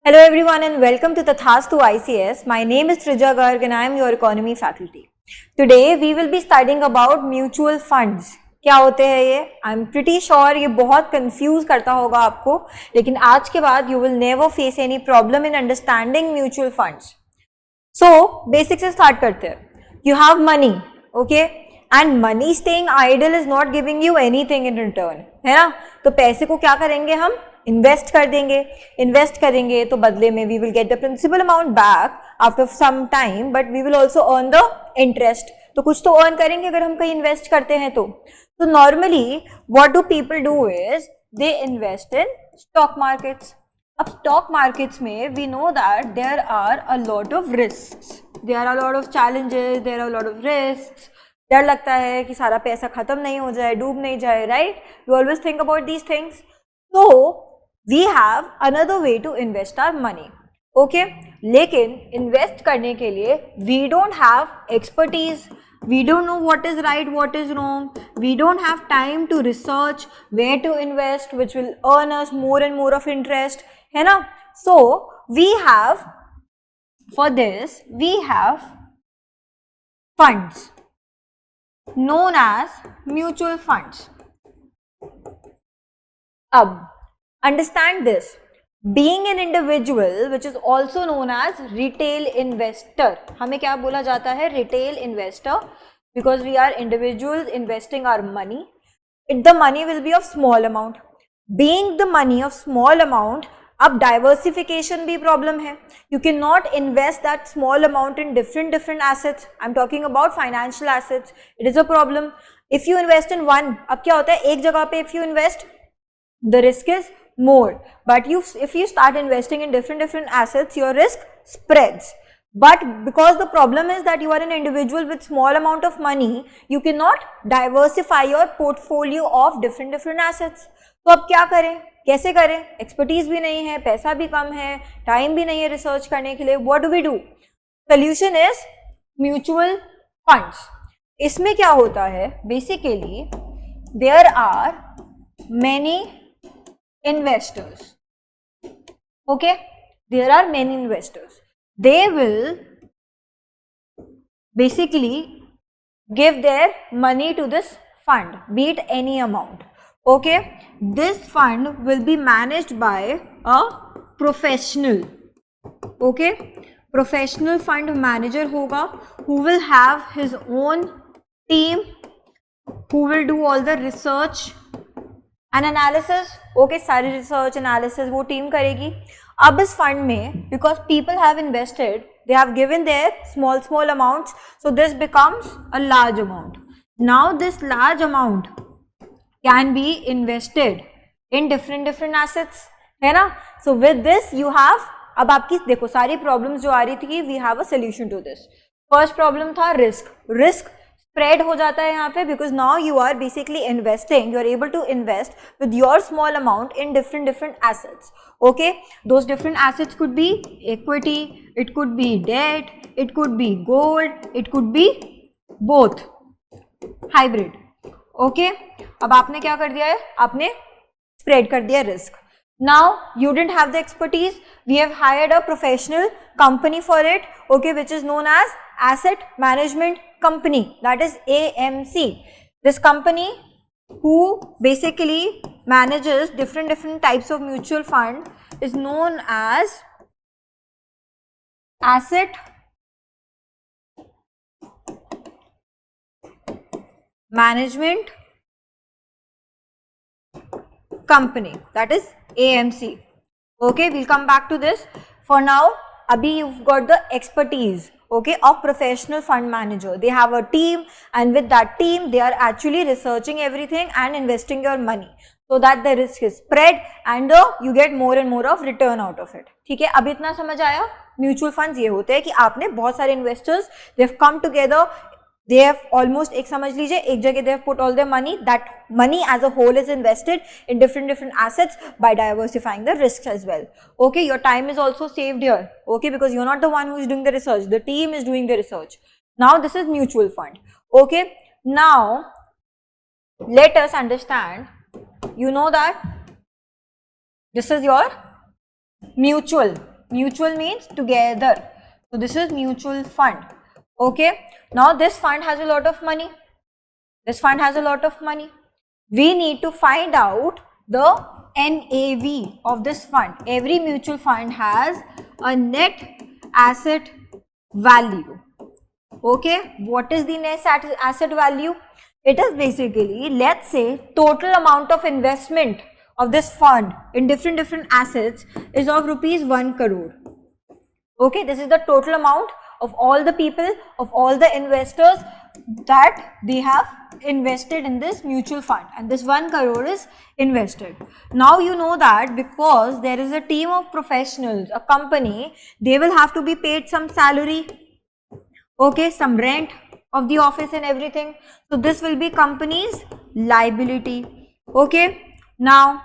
Hello everyone and welcome to Tathastu ICS. My name is Trija Garg and I am your economy faculty. Today we will be studying about mutual funds. क्या होते हैं ये? I'm pretty sure ये बहुत confuse करता होगा आपको, लेकिन आज के बाद you will never face any problem in understanding mutual funds. So basic से start करते हैं. You have money, okay? And money staying idle is not giving you anything in return, है ना? तो पैसे को क्या करेंगे हम? इन्वेस्ट कर देंगे. इन्वेस्ट करेंगे तो बदले में we will get the principal amount back after some time, but we will also earn the interest. तो कुछ तो अर्न करेंगे अगर हम कहीं इन्वेस्ट करते हैं तो. Normally what do people do is they invest in stock markets. अब स्टॉक मार्केट्स में we know that there are a lot of risks, there are a lot of challenges, there are a lot of risks. डर लगता है कि सारा पैसा खत्म नहीं हो जाए, डूब नहीं जाए, right? You always think about these things. तो we have another way to invest our money, okay? लेकिन invest करने के लिए we don't have expertise, we don't know what is right, what is wrong, we don't have time to research where to invest which will earn us more and more of interest, है ना? So we have, for this we have funds known as mutual funds. अब understand this, being an individual which is also known as retail investor. हमें क्या बोला जाता है? retail investor, because we are individuals investing our money. The money will be of small amount. Being the money of small amount, अब diversification भी problem है. You cannot invest that small amount in different assets. I'm talking about financial assets. It is a problem. If you invest in one, अब क्या होता है? एक जगह पे if you invest, the risk is more, but if you start investing in different assets, your risk spreads. But because the problem is that you are an individual with small amount of money, you cannot diversify your portfolio of different assets. तो अब क्या करें, कैसे करें? Expertise भी नहीं है, पैसा भी कम है, टाइम भी नहीं है रिसर्च करने के लिए. What do we do? Solution is mutual funds. इसमें क्या होता है? Basically there are many investors, okay? There are many investors. They will basically give their money to this fund, be it any amount, okay? This fund will be managed by a professional, okay? Professional fund manager hoga, who will have his own team, who will do all the research and analysis, okay? सारी research analysis वो team करेगी. अब इस fund में because people have invested, they have given their small amounts, so this becomes a large amount. Now this large amount can be invested in different assets, है ना? सो with this you have, अब आपकी देखो सारी problems जो आ रही थी, we have a solution to this. First problem था रिस्क स्प्रेड हो जाता है यहाँ पे, because now you are basically investing, you are able to invest with your small amount in different assets, okay? Those different assets could be equity, it could be debt, it could be gold, it could be both, hybrid, okay? अब आपने क्या कर दिया है? आपने spread कर दिया risk. Now you didn't have the expertise, we have hired a professional company for it, okay, which is known as Asset Management Company, that is AMC. This company who basically manages different types of mutual fund is known as Asset Management Company, that is AMC. Okay, we'll come back to this. For now, abhi you've got the expertise, okay, of professional fund manager. They have a team, and with that team, they are actually researching everything and investing your money so that the risk is spread and you get more and more of return out of it. ठीक है, अभी इतना समझ आया? Mutual funds ये होते हैं कि आपने बहुत सारे investors, they have come together, they have almost, एक समझ लीजिए, एक जगह they have put all their money, that money as a whole is invested in different assets by diversifying the risks as well, okay? Your time is also saved here, okay, because you're not the one who is doing the research, the team is doing the research. Now this is mutual fund, okay? Now let us understand, you know that this is your mutual Mutual means together. So this is mutual fund. Okay. Now this fund has a lot of money. This fund has a lot of money. We need to find out the NAV of this fund. Every mutual fund has a net asset value. Okay, what is the net asset value? It is basically, let's say, total amount of investment of this fund in different assets is of rupees 1 crore. Okay, this is the total amount of all the people, of all the investors that they have invested in this mutual fund, and this 1 crore is invested. Now you know that because there is a team of professionals, a company, they will have to be paid some salary, okay, some rent of the office and everything. So this will be company's liability. Okay, now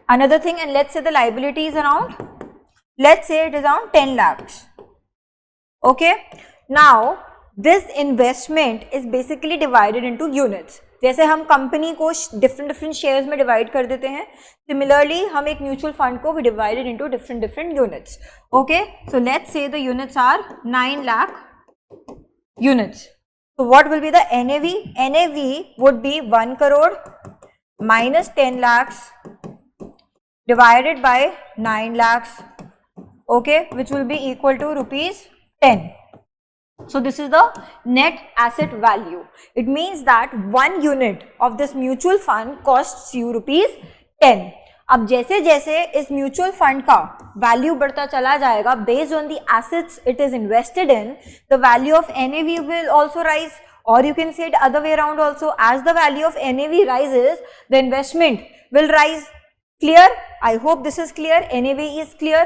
another thing, and let's say the liability is around, let's say it is around 10 lakhs. Okay, now this investment is basically divided into units. जैसे हम company को different shares में divide कर देते हैं, similarly हम एक mutual fund को divided into different units. Okay, so let's say the units are 9 lakh units. So what will be the NAV? NAV would be 1 crore minus 10 lakhs divided by 9 lakhs, okay, which will be equal to rupees 10. So this is the net asset value. It means that 1 unit of this mutual fund costs you rupees 10. अब जैसे जैसे इस mutual fund का value बढ़ता चला जाएगा, based on the assets it is invested in, the value of NAV will also rise, or you can say it other way around also. As the value of NAV rises, the investment will rise. Clear? I hope this is clear. NAV is clear.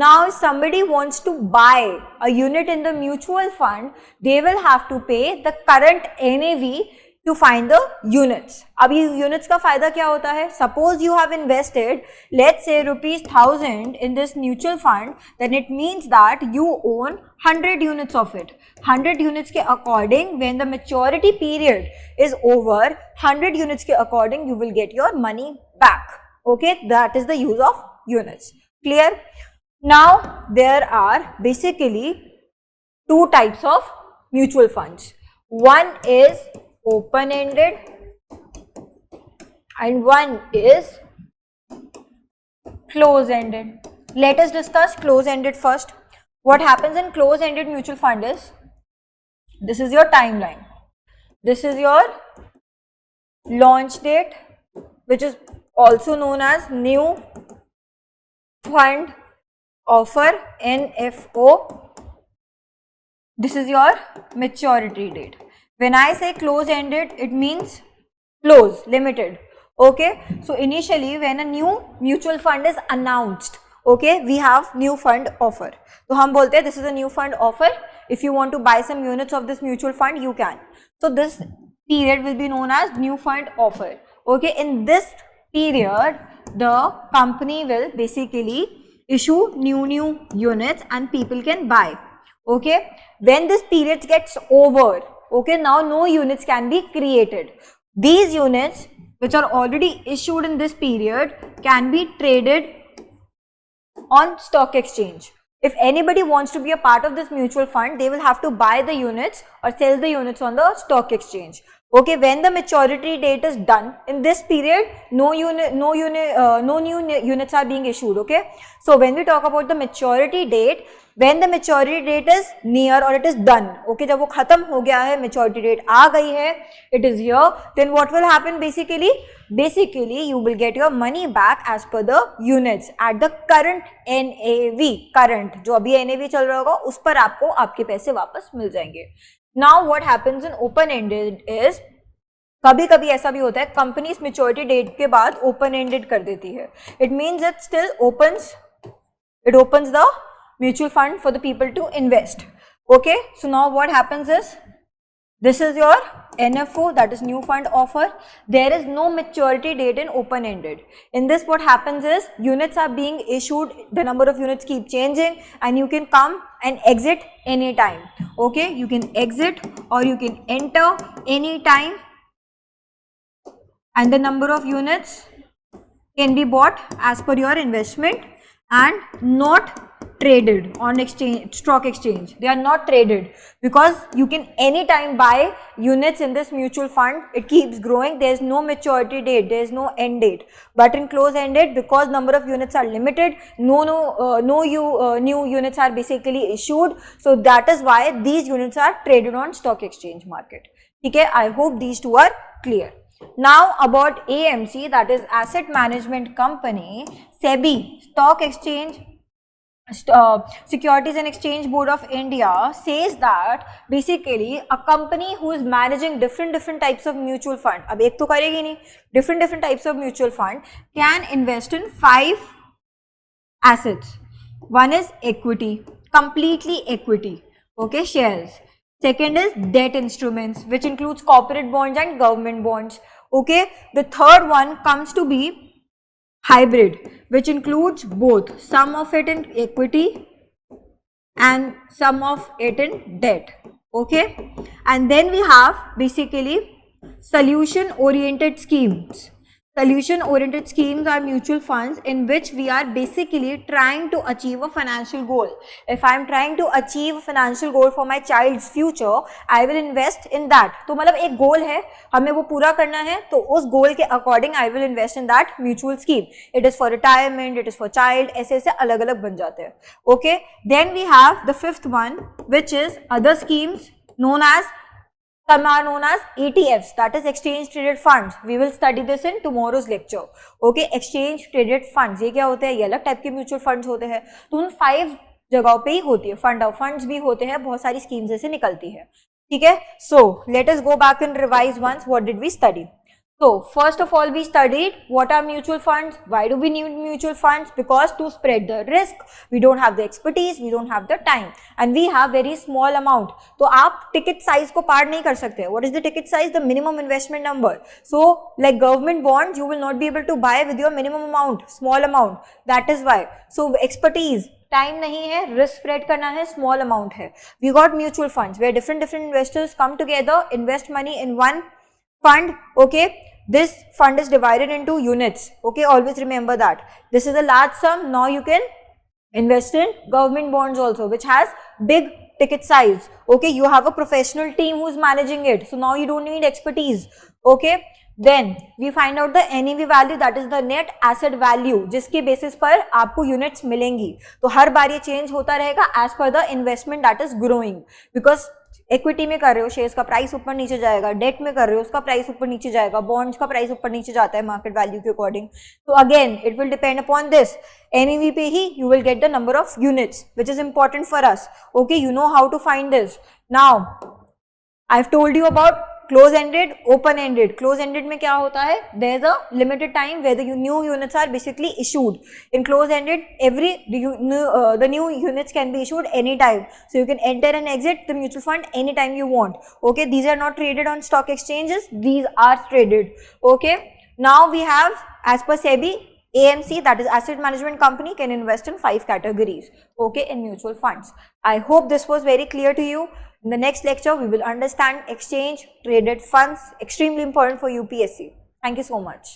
Now if somebody wants to buy a unit in the mutual fund, they will have to pay the current NAV to find the units. अभी units का फायदा क्या होता है? Suppose you have invested, let's say rupees 1000 in this mutual fund, then it means that you own 100 units of it. 100 units के according, when the maturity period is over, 100 units के according you will get your money back. Okay, that is the use of units. Clear? Now there are basically two types of mutual funds. One is open-ended and one is close-ended. Let us discuss close-ended first. What happens in close-ended mutual fund is, this is your timeline. This is your launch date, which is also known as new fund offer, NFO. This is your maturity date. When I say close-ended, it means close, limited. Okay, so initially when a new mutual fund is announced, okay, we have new fund offer. So हम बोलते हैं this is a new fund offer. If you want to buy some units of this mutual fund, you can. So this period will be known as new fund offer. Okay, in this period, the company will basically issue new units and people can buy. Okay, when this period gets over, okay, now no units can be created. These units which are already issued in this period can be traded on stock exchange. If anybody wants to be a part of this mutual fund, they will have to buy the units or sell the units on the stock exchange. Okay, when the maturity date is done, in this period, no new units are being issued. Okay, so when we talk about the maturity date, when the maturity date is near or it is done, okay, जब वो खत्म हो गया है, maturity date आ गई है, it is here, then what will happen basically? Basically, you will get your money back as per the units at the current NAV. current जो अभी NAV चल रहा होगा, उस पर आपको आपके पैसे वापस मिल जाएंगे. Now what happens in open ended is, कभी कभी ऐसा भी होता है कंपनी इस मेच्योरिटी डेट के बाद ओपन एंडेड कर देती है. It means it still opens the mutual fund for the people to invest. Okay, so now what happens is, this is your NFO, that is new fund offer. There is no maturity date in open ended. In this what happens is, units are being issued, the number of units keep changing and you can come and exit anytime. Okay, you can exit or you can enter anytime and the number of units can be bought as per your investment and not traded on exchange, stock exchange. They are not traded because you can anytime buy units in this mutual fund. It keeps growing. There is no maturity date. There is no end date. But in close-ended, because number of units are limited, no new units are basically issued. So that is why these units are traded on stock exchange market. Okay, I hope these two are clear. Now about AMC, that is Asset Management Company. SEBI, Stock Exchange Securities and Exchange Board of India, says that basically a company who is managing different types of mutual fund, अब एक तो करेगी नहीं, different types of mutual fund can invest in 5 assets. One is equity, completely equity, okay, shares. Second is debt instruments, which includes corporate bonds and government bonds, okay. The third one comes to be hybrid, which includes both, some of it in equity and some of it in debt, okay. And then we have basically solution oriented schemes. Solution oriented schemes are mutual funds in which we are basically trying to achieve a financial goal. If I am trying to achieve a financial goal for my child's future, I will invest in that. तो मतलब एक goal है, हमें वो पूरा करना है, तो उस goal के according I will invest in that mutual scheme. It is for retirement, it is for child, ऐसे अलग अलग बन जाते हैं. Okay. Then we have the fifth one, which is other schemes known as ETFs, that is exchange traded funds. We will study this in tomorrow's lecture. Okay, exchange traded funds, ये क्या होते हैं? ये अलग टाइप के mutual funds होते हैं. तो उन 5 जगहों पे ही होती है. फंड ऑफ फंड्स भी होते हैं, बहुत सारी स्कीम्स ऐसे निकलती है. ठीक है. So let us go back and revise once. What did we study? So first of all, we studied what are mutual funds. Why do we need mutual funds? Because to spread the risk, we don't have the expertise, we don't have the time, and we have very small amount. तो आप ticket size को पार नहीं कर सकते. What is the ticket size? The minimum investment number. So like government bonds, you will not be able to buy with your minimum amount, small amount. That is why. So expertise, time नहीं है, risk spread करना है, small amount है. We got mutual funds where different investors come together, invest money in one fund. Okay, this fund is divided into units. Okay, always remember that this is a large sum. Now you can invest in government bonds also, which has big ticket size. Okay, you have a professional team who is managing it, so now you don't need expertise. Okay, then we find out the NAV value, that is the net asset value, जिसके basis पर आपको units मिलेंगी. तो हर बार ये change होता रहेगा as per the investment that is growing, because equity में कर रहे हो, शेयर्स का प्राइस ऊपर नीचे जाएगा, डेट में कर रहे हो, उसका प्राइस ऊपर नीचे जाएगा, बॉन्ड्स का प्राइस ऊपर नीचे जाता है मार्केट वैल्यू के अकॉर्डिंग. तो again it will depend upon this. NEV पे ही you will get the number of units, which is important for us. Okay, you know how to find this. Now I have told you about close ended, open ended. Close ended में क्या होता है? There is a limited time where the new units are basically issued. In close ended every the new units can be issued anytime, so you can enter and exit the mutual fund anytime you want. Okay, these are not traded on stock exchanges, these are traded. Okay, now we have, as per SEBI, AMC, that is Asset Management Company, can invest in 5 categories, okay, in mutual funds. I hope this was very clear to you. In the next lecture, we will understand exchange traded funds, extremely important for UPSC. Thank you so much.